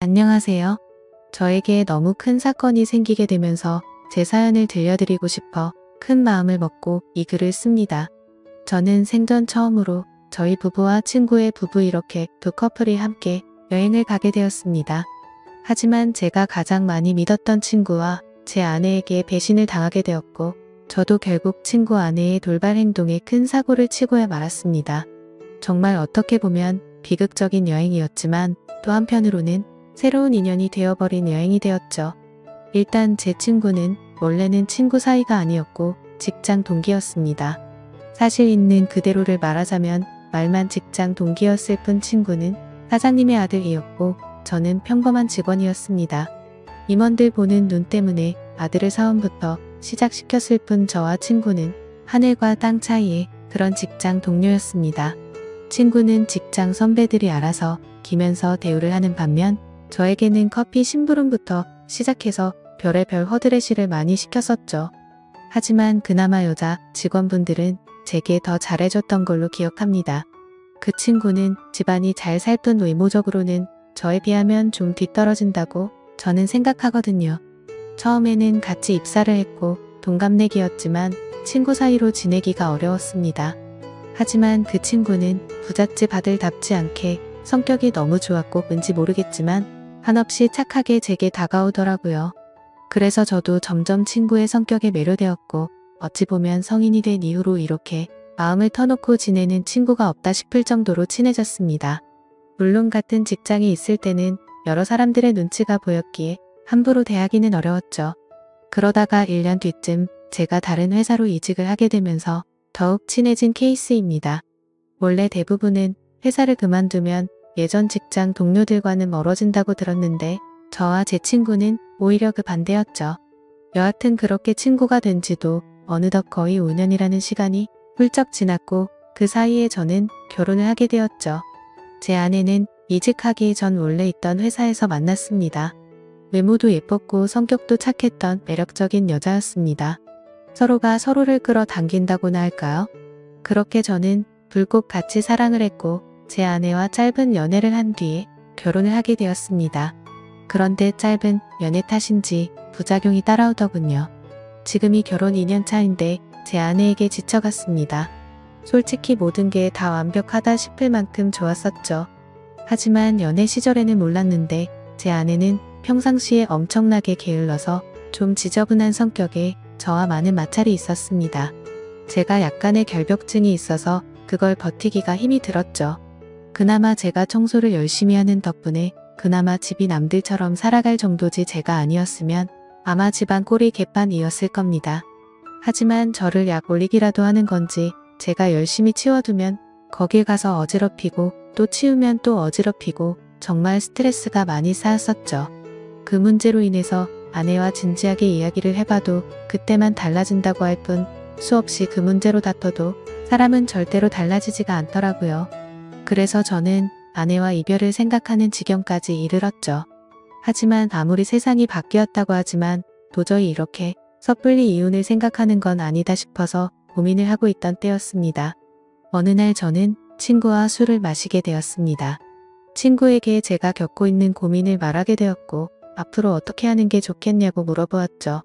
안녕하세요. 저에게 너무 큰 사건이 생기게 되면서 제 사연을 들려드리고 싶어 큰 마음을 먹고 이 글을 씁니다. 저는 생전 처음으로 저희 부부와 친구의 부부 이렇게 두 커플이 함께 여행을 가게 되었습니다. 하지만 제가 가장 많이 믿었던 친구와 제 아내에게 배신을 당하게 되었고 저도 결국 친구 아내의 돌발 행동에 큰 사고를 치고야 말았습니다. 정말 어떻게 보면 비극적인 여행이었지만 또 한편으로는 새로운 인연이 되어버린 여행이 되었죠. 일단 제 친구는 원래는 친구 사이가 아니었고 직장 동기였습니다. 사실 있는 그대로를 말하자면 말만 직장 동기였을 뿐 친구는 사장님의 아들이었고 저는 평범한 직원이었습니다. 임원들 보는 눈 때문에 아들을 사원부터 시작시켰을 뿐 저와 친구는 하늘과 땅 차이의 그런 직장 동료였습니다. 친구는 직장 선배들이 알아서 기면서 대우를 하는 반면 저에게는 커피 심부름부터 시작해서 별의별 허드레시를 많이 시켰었죠. 하지만 그나마 여자 직원분들은 제게 더 잘해줬던 걸로 기억합니다. 그 친구는 집안이 잘 살던 외모적으로는 저에 비하면 좀 뒤떨어진다고 저는 생각하거든요. 처음에는 같이 입사를 했고 동갑내기였지만 친구 사이로 지내기가 어려웠습니다. 하지만 그 친구는 부잣집 아들답지 않게 성격이 너무 좋았고 왠지 모르겠지만 한없이 착하게 제게 다가오더라고요. 그래서 저도 점점 친구의 성격에 매료되었고 어찌 보면 성인이 된 이후로 이렇게 마음을 터놓고 지내는 친구가 없다 싶을 정도로 친해졌습니다. 물론 같은 직장에 있을 때는 여러 사람들의 눈치가 보였기에 함부로 대하기는 어려웠죠. 그러다가 1년 뒤쯤 제가 다른 회사로 이직을 하게 되면서 더욱 친해진 케이스입니다. 원래 대부분은 회사를 그만두면 예전 직장 동료들과는 멀어진다고 들었는데 저와 제 친구는 오히려 그 반대였죠. 여하튼 그렇게 친구가 된 지도 어느덧 거의 5년이라는 시간이 훌쩍 지났고 그 사이에 저는 결혼을 하게 되었죠. 제 아내는 이직하기 전 원래 있던 회사에서 만났습니다. 외모도 예뻤고 성격도 착했던 매력적인 여자였습니다. 서로가 서로를 끌어당긴다고나 할까요? 그렇게 저는 불꽃 같이 사랑을 했고 제 아내와 짧은 연애를 한 뒤에 결혼을 하게 되었습니다. 그런데 짧은 연애 탓인지 부작용이 따라오더군요. 지금이 결혼 2년 차인데 제 아내에게 지쳐갔습니다. 솔직히 모든 게 다 완벽하다 싶을 만큼 좋았었죠. 하지만 연애 시절에는 몰랐는데 제 아내는 평상시에 엄청나게 게을러서 좀 지저분한 성격에 저와 많은 마찰이 있었습니다. 제가 약간의 결벽증이 있어서 그걸 버티기가 힘이 들었죠. 그나마 제가 청소를 열심히 하는 덕분에 그나마 집이 남들처럼 살아갈 정도지 제가 아니었으면 아마 집안 꼴이 개판이었을 겁니다. 하지만 저를 약 올리기라도 하는 건지 제가 열심히 치워두면 거길 가서 어지럽히고 또 치우면 또 어지럽히고 정말 스트레스가 많이 쌓였었죠. 그 문제로 인해서 아내와 진지하게 이야기를 해봐도 그때만 달라진다고 할 뿐 수없이 그 문제로 다퉈도 사람은 절대로 달라지지가 않더라고요. 그래서 저는 아내와 이별을 생각하는 지경까지 이르렀죠. 하지만 아무리 세상이 바뀌었다고 하지만 도저히 이렇게 섣불리 이혼을 생각하는 건 아니다 싶어서 고민을 하고 있던 때였습니다. 어느 날 저는 친구와 술을 마시게 되었습니다. 친구에게 제가 겪고 있는 고민을 말하게 되었고 앞으로 어떻게 하는 게 좋겠냐고 물어보았죠.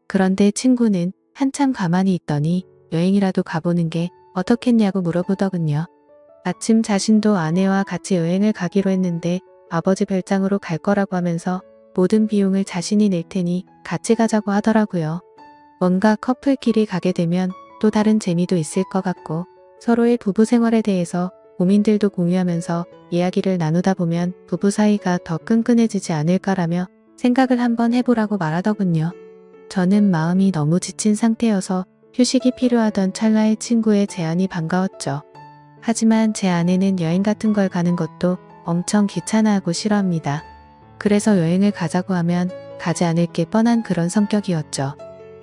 그런데 친구는 한참 가만히 있더니 여행이라도 가보는 게 어떻겠냐고 물어보더군요. 마침 자신도 아내와 같이 여행을 가기로 했는데 아버지 별장으로 갈 거라고 하면서 모든 비용을 자신이 낼 테니 같이 가자고 하더라고요. 뭔가 커플끼리 가게 되면 또 다른 재미도 있을 것 같고 서로의 부부 생활에 대해서 고민들도 공유하면서 이야기를 나누다 보면 부부 사이가 더 끈끈해지지 않을까라며 생각을 한번 해보라고 말하더군요. 저는 마음이 너무 지친 상태여서 휴식이 필요하던 찰나의 친구의 제안이 반가웠죠. 하지만 제 아내는 여행 같은 걸 가는 것도 엄청 귀찮아하고 싫어합니다. 그래서 여행을 가자고 하면 가지 않을 게 뻔한 그런 성격이었죠.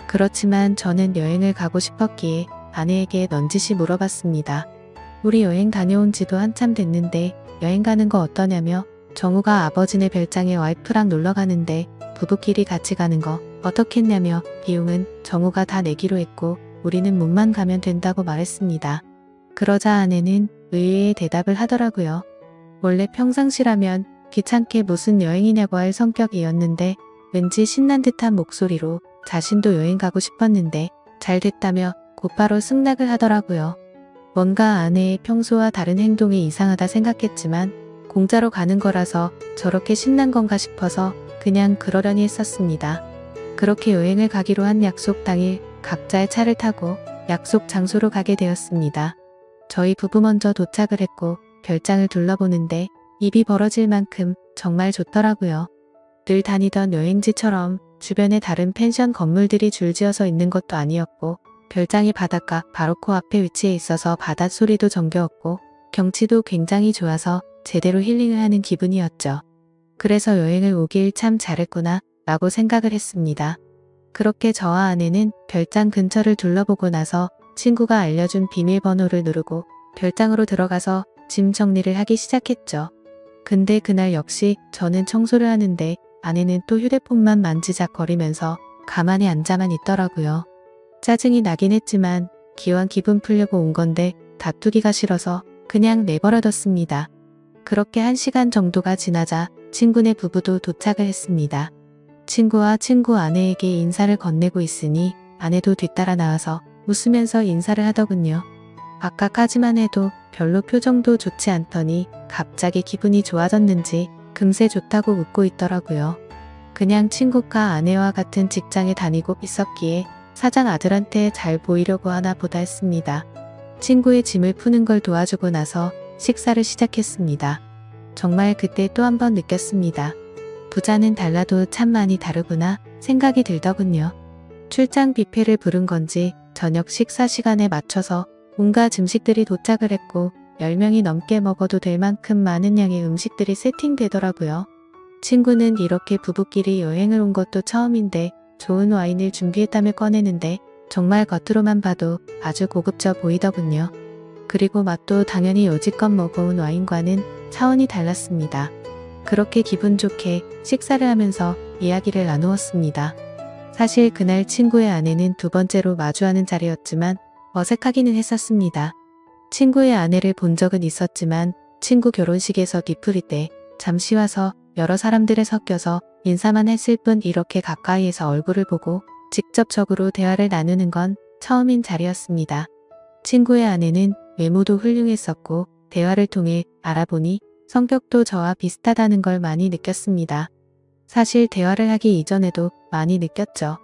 그렇지만 저는 여행을 가고 싶었기에 아내에게 넌지시 물어봤습니다. 우리 여행 다녀온 지도 한참 됐는데 여행 가는 거 어떠냐며 정우가 아버지네 별장에 와이프랑 놀러 가는데 부부끼리 같이 가는 거 어떻겠냐며 비용은 정우가 다 내기로 했고 우리는 몸만 가면 된다고 말했습니다. 그러자 아내는 의외의 대답을 하더라고요. 원래 평상시라면 귀찮게 무슨 여행이냐고 할 성격이었는데 왠지 신난 듯한 목소리로 자신도 여행 가고 싶었는데 잘 됐다며 곧바로 승낙을 하더라고요. 뭔가 아내의 평소와 다른 행동이 이상하다 생각했지만 공짜로 가는 거라서 저렇게 신난 건가 싶어서 그냥 그러려니 했었습니다. 그렇게 여행을 가기로 한 약속 당일 각자의 차를 타고 약속 장소로 가게 되었습니다. 저희 부부 먼저 도착을 했고 별장을 둘러보는데 입이 벌어질 만큼 정말 좋더라고요. 늘 다니던 여행지처럼 주변에 다른 펜션 건물들이 줄지어서 있는 것도 아니었고 별장이 바닷가 바로 코앞에 위치해 있어서 바닷소리도 정겨웠고 경치도 굉장히 좋아서 제대로 힐링을 하는 기분이었죠. 그래서 여행을 오길 참 잘했구나 라고 생각을 했습니다. 그렇게 저와 아내는 별장 근처를 둘러보고 나서 친구가 알려준 비밀번호를 누르고 별장으로 들어가서 짐 정리를 하기 시작했죠. 근데 그날 역시 저는 청소를 하는데 아내는 또 휴대폰만 만지작거리면서 가만히 앉아만 있더라고요. 짜증이 나긴 했지만 기왕 기분 풀려고 온 건데 다투기가 싫어서 그냥 내버려뒀습니다. 그렇게 1시간 정도가 지나자 친구네 부부도 도착을 했습니다. 친구와 친구 아내에게 인사를 건네고 있으니 아내도 뒤따라 나와서 웃으면서 인사를 하더군요. 아까까지만 해도 별로 표정도 좋지 않더니 갑자기 기분이 좋아졌는지 금세 좋다고 웃고 있더라고요. 그냥 친구가 아내와 같은 직장에 다니고 있었기에 사장 아들한테 잘 보이려고 하나 보다 했습니다. 친구의 짐을 푸는 걸 도와주고 나서 식사를 시작했습니다. 정말 그때 또 한 번 느꼈습니다. 부자는 달라도 참 많이 다르구나 생각이 들더군요. 출장 뷔페를 부른 건지 저녁 식사 시간에 맞춰서 온갖 음식들이 도착을 했고 10명이 넘게 먹어도 될 만큼 많은 양의 음식들이 세팅되더라고요. 친구는 이렇게 부부끼리 여행을 온 것도 처음인데 좋은 와인을 준비했다며 꺼내는데 정말 겉으로만 봐도 아주 고급져 보이더군요. 그리고 맛도 당연히 여지껏 먹어온 와인과는 차원이 달랐습니다. 그렇게 기분 좋게 식사를 하면서 이야기를 나누었습니다. 사실 그날 친구의 아내는 두 번째로 마주하는 자리였지만 어색하기는 했었습니다. 친구의 아내를 본 적은 있었지만 친구 결혼식에서 뒤풀이 때 잠시 와서 여러 사람들에 섞여서 인사만 했을 뿐 이렇게 가까이에서 얼굴을 보고 직접적으로 대화를 나누는 건 처음인 자리였습니다. 친구의 아내는 외모도 훌륭했었고 대화를 통해 알아보니 성격도 저와 비슷하다는 걸 많이 느꼈습니다. 사실 대화를 하기 이전에도 많이 느꼈죠.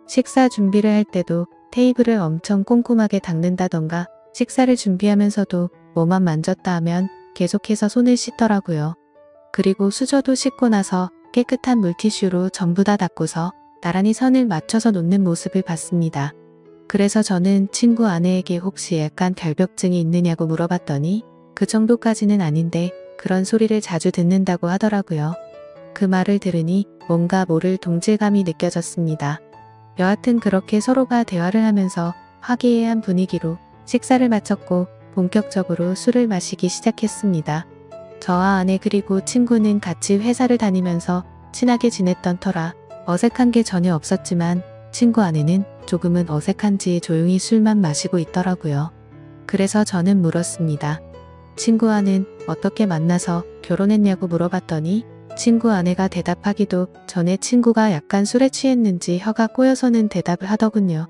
식사 준비를 할 때도 테이블을 엄청 꼼꼼하게 닦는다던가 식사를 준비하면서도 뭐만 만졌다 하면 계속해서 손을 씻더라고요. 그리고 수저도 씻고 나서 깨끗한 물티슈로 전부 다 닦고서 나란히 선을 맞춰서 놓는 모습을 봤습니다. 그래서 저는 친구 아내에게 혹시 약간 결벽증이 있느냐고 물어봤더니 그 정도까지는 아닌데 그런 소리를 자주 듣는다고 하더라고요. 그 말을 들으니 뭔가 모를 동질감이 느껴졌습니다. 여하튼 그렇게 서로가 대화를 하면서 화기애애한 분위기로 식사를 마쳤고 본격적으로 술을 마시기 시작했습니다. 저와 아내 그리고 친구는 같이 회사를 다니면서 친하게 지냈던 터라 어색한 게 전혀 없었지만 친구 아내는 조금은 어색한지 조용히 술만 마시고 있더라고요. 그래서 저는 물었습니다. 친구 아내는 어떻게 만나서 결혼했냐고 물어봤더니 친구 아내가 대답하기도 전에 친구가 약간 술에 취했는지 혀가 꼬여서는 대답을 하더군요.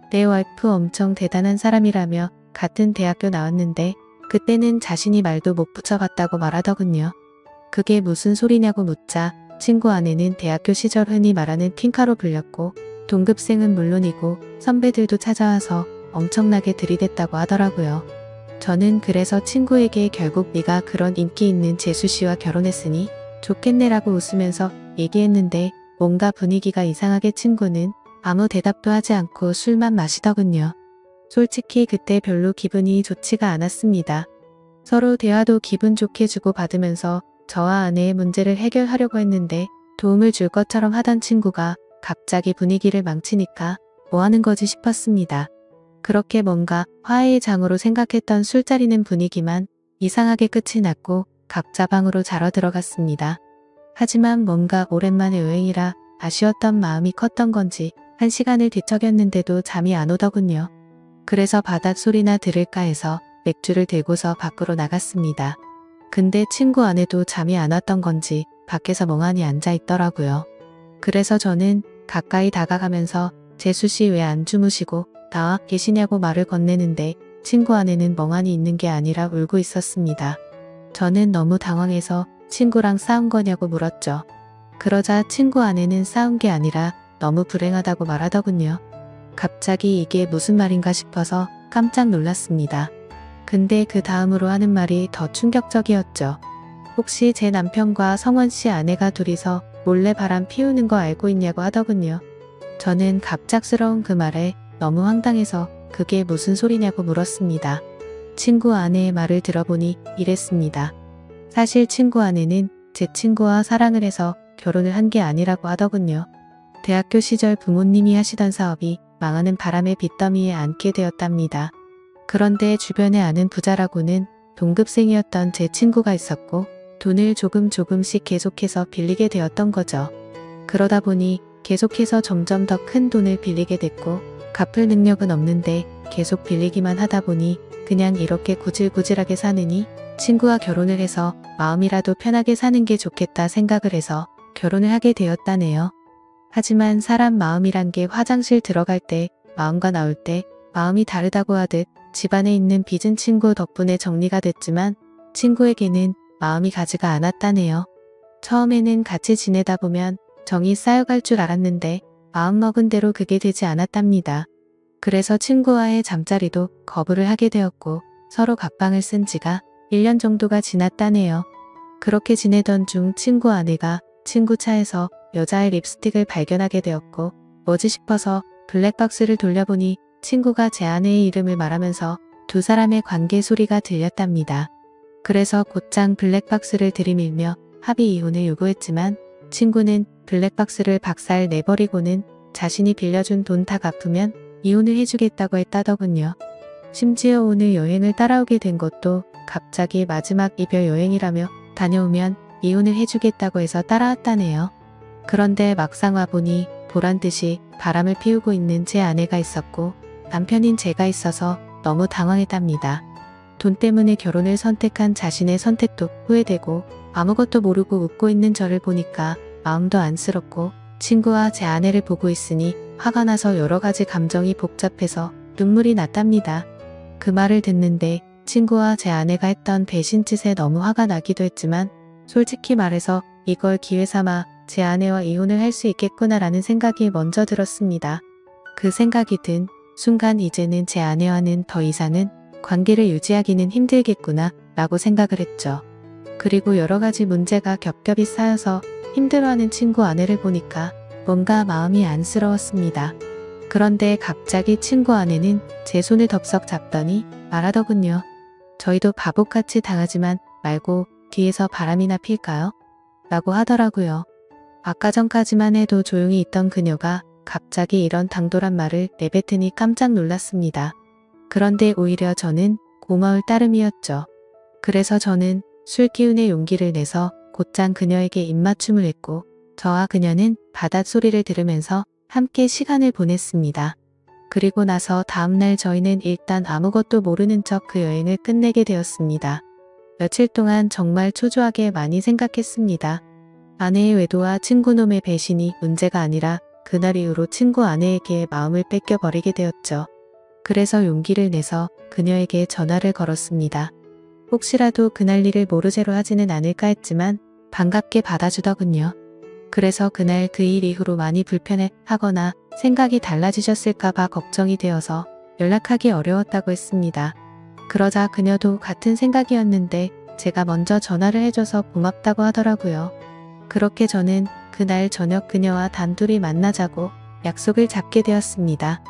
내 와이프 엄청 대단한 사람이라며 같은 대학교 나왔는데 그때는 자신이 말도 못 붙여봤다고 말하더군요. 그게 무슨 소리냐고 묻자 친구 아내는 대학교 시절 흔히 말하는 퀸카로 불렸고 동급생은 물론이고 선배들도 찾아와서 엄청나게 들이댔다고 하더라고요. 저는 그래서 친구에게 결국 네가 그런 인기 있는 재수씨와 결혼했으니 좋겠네라고 웃으면서 얘기했는데 뭔가 분위기가 이상하게 친구는 아무 대답도 하지 않고 술만 마시더군요. 솔직히 그때 별로 기분이 좋지가 않았습니다. 서로 대화도 기분 좋게 주고받으면서 저와 아내의 문제를 해결하려고 했는데 도움을 줄 것처럼 하던 친구가 갑자기 분위기를 망치니까 뭐 하는 거지 싶었습니다. 그렇게 뭔가 화해의 장으로 생각했던 술자리는 분위기만 이상하게 끝이 났고 각자 방으로 자러 들어갔습니다. 하지만 뭔가 오랜만에 여행이라 아쉬웠던 마음이 컸던 건지 1시간을 뒤척였는데도 잠이 안 오더군요. 그래서 바닷소리나 들을까 해서 맥주를 들고서 밖으로 나갔습니다. 근데 친구 아내도 잠이 안 왔던 건지 밖에서 멍하니 앉아 있더라고요. 그래서 저는 가까이 다가가면서 재수씨 왜 안 주무시고 나와 계시냐고 말을 건네는데 친구 아내는 멍하니 있는 게 아니라 울고 있었습니다. 저는 너무 당황해서 친구랑 싸운 거냐고 물었죠. 그러자 친구 아내는 싸운 게 아니라 너무 불행하다고 말하더군요. 갑자기 이게 무슨 말인가 싶어서 깜짝 놀랐습니다. 근데 그 다음으로 하는 말이 더 충격적이었죠. 혹시 제 남편과 성원 씨 아내가 둘이서 몰래 바람 피우는 거 알고 있냐고 하더군요. 저는 갑작스러운 그 말에 너무 황당해서 그게 무슨 소리냐고 물었습니다. 친구 아내의 말을 들어보니 이랬습니다. 사실 친구 아내는 제 친구와 사랑을 해서 결혼을 한 게 아니라고 하더군요. 대학교 시절 부모님이 하시던 사업이 망하는 바람에 빚더미에 앉게 되었답니다. 그런데 주변에 아는 부자라고는 동급생이었던 제 친구가 있었고 돈을 조금씩 계속해서 빌리게 되었던 거죠. 그러다 보니 계속해서 점점 더 큰 돈을 빌리게 됐고 갚을 능력은 없는데 계속 빌리기만 하다 보니 그냥 이렇게 구질구질하게 사느니 친구와 결혼을 해서 마음이라도 편하게 사는 게 좋겠다 생각을 해서 결혼을 하게 되었다네요. 하지만 사람 마음이란 게 화장실 들어갈 때 마음과 나올 때 마음이 다르다고 하듯 집안에 있는 빚은 친구 덕분에 정리가 됐지만 친구에게는 마음이 가지가 않았다네요. 처음에는 같이 지내다 보면 정이 쌓여갈 줄 알았는데 마음먹은 대로 그게 되지 않았답니다. 그래서 친구와의 잠자리도 거부를 하게 되었고 서로 각방을 쓴 지가 1년 정도가 지났다네요. 그렇게 지내던 중 친구 아내가 친구 차에서 여자의 립스틱을 발견하게 되었고 뭐지 싶어서 블랙박스를 돌려보니 친구가 제 아내의 이름을 말하면서 두 사람의 관계 소리가 들렸답니다. 그래서 곧장 블랙박스를 들이밀며 합의 이혼을 요구했지만 친구는 블랙박스를 박살 내버리고는 자신이 빌려준 돈 다 갚으면 이혼을 해주겠다고 했다더군요. 심지어 오늘 여행을 따라오게 된 것도 갑자기 마지막 이별 여행이라며 다녀오면 이혼을 해주겠다고 해서 따라왔다네요. 그런데 막상 와보니 보란듯이 바람을 피우고 있는 제 아내가 있었고 남편인 제가 있어서 너무 당황했답니다. 돈 때문에 결혼을 선택한 자신의 선택도 후회되고 아무것도 모르고 웃고 있는 저를 보니까 마음도 안쓰럽고 친구와 제 아내를 보고 있으니 화가 나서 여러 가지 감정이 복잡해서 눈물이 났답니다. 그 말을 듣는데 친구와 제 아내가 했던 배신짓에 너무 화가 나기도 했지만 솔직히 말해서 이걸 기회 삼아 제 아내와 이혼을 할 수 있겠구나라는 생각이 먼저 들었습니다. 그 생각이 든 순간 이제는 제 아내와는 더 이상은 관계를 유지하기는 힘들겠구나 라고 생각을 했죠. 그리고 여러 가지 문제가 겹겹이 쌓여서 힘들어하는 친구 아내를 보니까 뭔가 마음이 안쓰러웠습니다. 그런데 갑자기 친구 아내는 제 손을 덥석 잡더니 말하더군요. 저희도 바보같이 당하지만 말고 뒤에서 바람이나 필까요? 라고 하더라고요. 아까 전까지만 해도 조용히 있던 그녀가 갑자기 이런 당돌한 말을 내뱉으니 깜짝 놀랐습니다. 그런데 오히려 저는 고마울 따름이었죠. 그래서 저는 술 기운의 용기를 내서 곧장 그녀에게 입맞춤을 했고 저와 그녀는 바닷소리를 들으면서 함께 시간을 보냈습니다. 그리고 나서 다음날 저희는 일단 아무것도 모르는 척 그 여행을 끝내게 되었습니다. 며칠 동안 정말 초조하게 많이 생각했습니다. 아내의 외도와 친구놈의 배신이 문제가 아니라 그날 이후로 친구 아내에게 마음을 뺏겨버리게 되었죠. 그래서 용기를 내서 그녀에게 전화를 걸었습니다. 혹시라도 그날 일을 모르쇠로 하지는 않을까 했지만 반갑게 받아주더군요. 그래서 그날 그 일 이후로 많이 불편해하거나 생각이 달라지셨을까봐 걱정이 되어서 연락하기 어려웠다고 했습니다. 그러자 그녀도 같은 생각이었는데 제가 먼저 전화를 해줘서 고맙다고 하더라고요. 그렇게 저는 그날 저녁 그녀와 단둘이 만나자고 약속을 잡게 되었습니다.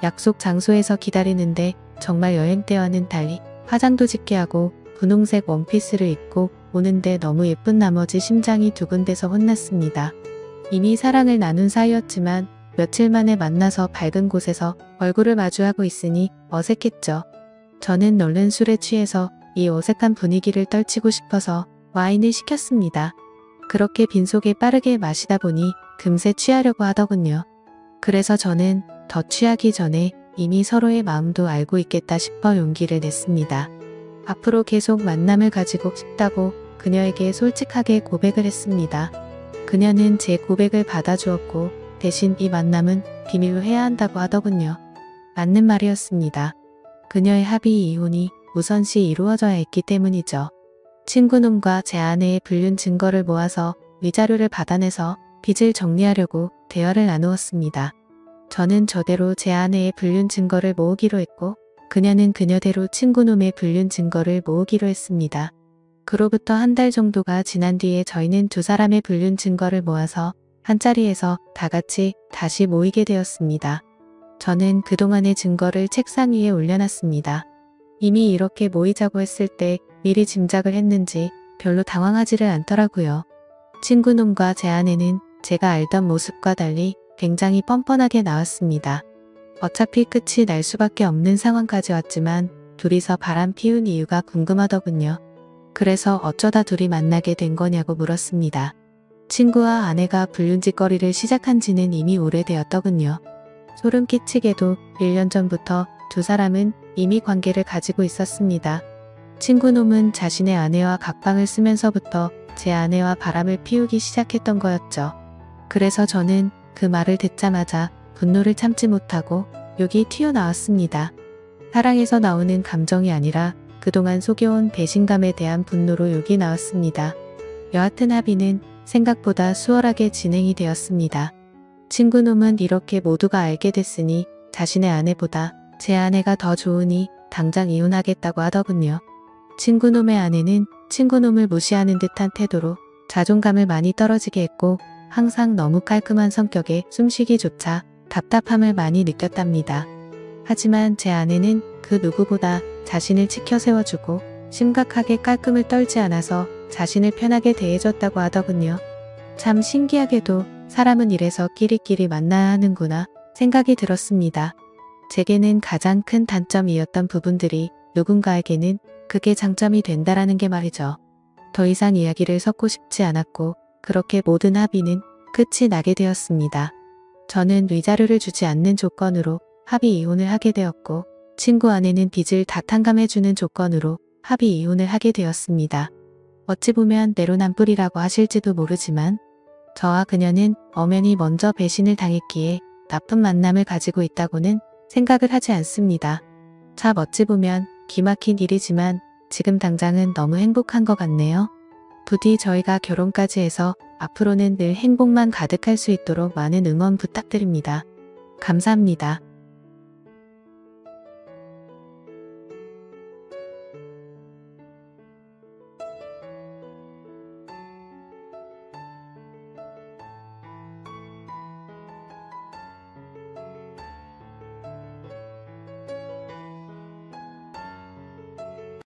약속 장소에서 기다리는데 정말 여행 때와는 달리 화장도 짙게 하고 분홍색 원피스를 입고 오는데 너무 예쁜 나머지 심장이 두근대서 혼났습니다. 이미 사랑을 나눈 사이였지만 며칠 만에 만나서 밝은 곳에서 얼굴을 마주하고 있으니 어색했죠. 저는 얼른 술에 취해서 이 어색한 분위기를 떨치고 싶어서 와인을 시켰습니다. 그렇게 빈속에 빠르게 마시다 보니 금세 취하려고 하더군요. 그래서 저는 더 취하기 전에 이미 서로의 마음도 알고 있겠다 싶어 용기를 냈습니다. 앞으로 계속 만남을 가지고 싶다고 그녀에게 솔직하게 고백을 했습니다. 그녀는 제 고백을 받아주었고 대신 이 만남은 비밀로 해야 한다고 하더군요. 맞는 말이었습니다. 그녀의 합의 이혼이 우선시 이루어져야 했기 때문이죠. 친구놈과 제 아내의 불륜 증거를 모아서 위자료를 받아내서 빚을 정리하려고 대화를 나누었습니다. 저는 저대로 제 아내의 불륜 증거를 모으기로 했고 그녀는 그녀대로 친구놈의 불륜 증거를 모으기로 했습니다. 그로부터 한 달 정도가 지난 뒤에 저희는 두 사람의 불륜 증거를 모아서 한자리에서 다 같이 다시 모이게 되었습니다. 저는 그동안의 증거를 책상 위에 올려놨습니다. 이미 이렇게 모이자고 했을 때 미리 짐작을 했는지 별로 당황하지를 않더라고요. 친구놈과 제 아내는 제가 알던 모습과 달리 굉장히 뻔뻔하게 나왔습니다. 어차피 끝이 날 수밖에 없는 상황까지 왔지만 둘이서 바람 피운 이유가 궁금하더군요. 그래서 어쩌다 둘이 만나게 된 거냐고 물었습니다. 친구와 아내가 불륜짓거리를 시작한 지는 이미 오래되었더군요. 소름 끼치게도 1년 전부터 두 사람은 이미 관계를 가지고 있었습니다. 친구놈은 자신의 아내와 각방을 쓰면서부터 제 아내와 바람을 피우기 시작했던 거였죠. 그래서 저는 그 말을 듣자마자 분노를 참지 못하고 욕이 튀어나왔습니다. 사랑에서 나오는 감정이 아니라 그동안 속여온 배신감에 대한 분노로 욕이 나왔습니다. 여하튼 합의는 생각보다 수월하게 진행이 되었습니다. 친구놈은 이렇게 모두가 알게 됐으니 자신의 아내보다 제 아내가 더 좋으니 당장 이혼하겠다고 하더군요. 친구놈의 아내는 친구놈을 무시하는 듯한 태도로 자존감을 많이 떨어지게 했고 항상 너무 깔끔한 성격에 숨쉬기조차 답답함을 많이 느꼈답니다. 하지만 제 아내는 그 누구보다 자신을 지켜 세워주고 심각하게 깔끔을 떨지 않아서 자신을 편하게 대해줬다고 하더군요. 참 신기하게도 사람은 이래서 끼리끼리 만나야 하는구나 생각이 들었습니다. 제게는 가장 큰 단점이었던 부분들이 누군가에게는 그게 장점이 된다라는 게 말이죠. 더 이상 이야기를 섞고 싶지 않았고 그렇게 모든 합의는 끝이 나게 되었습니다. 저는 위자료를 주지 않는 조건으로 합의 이혼을 하게 되었고 친구 아내는 빚을 다 탕감해주는 조건으로 합의 이혼을 하게 되었습니다. 어찌 보면 내로남불이라고 하실지도 모르지만 저와 그녀는 엄연히 먼저 배신을 당했기에 나쁜 만남을 가지고 있다고는 생각을 하지 않습니다. 참 어찌 보면 기막힌 일이지만 지금 당장은 너무 행복한 것 같네요. 부디 저희가 결혼까지 해서 앞으로는 늘 행복만 가득할 수 있도록 많은 응원 부탁드립니다. 감사합니다.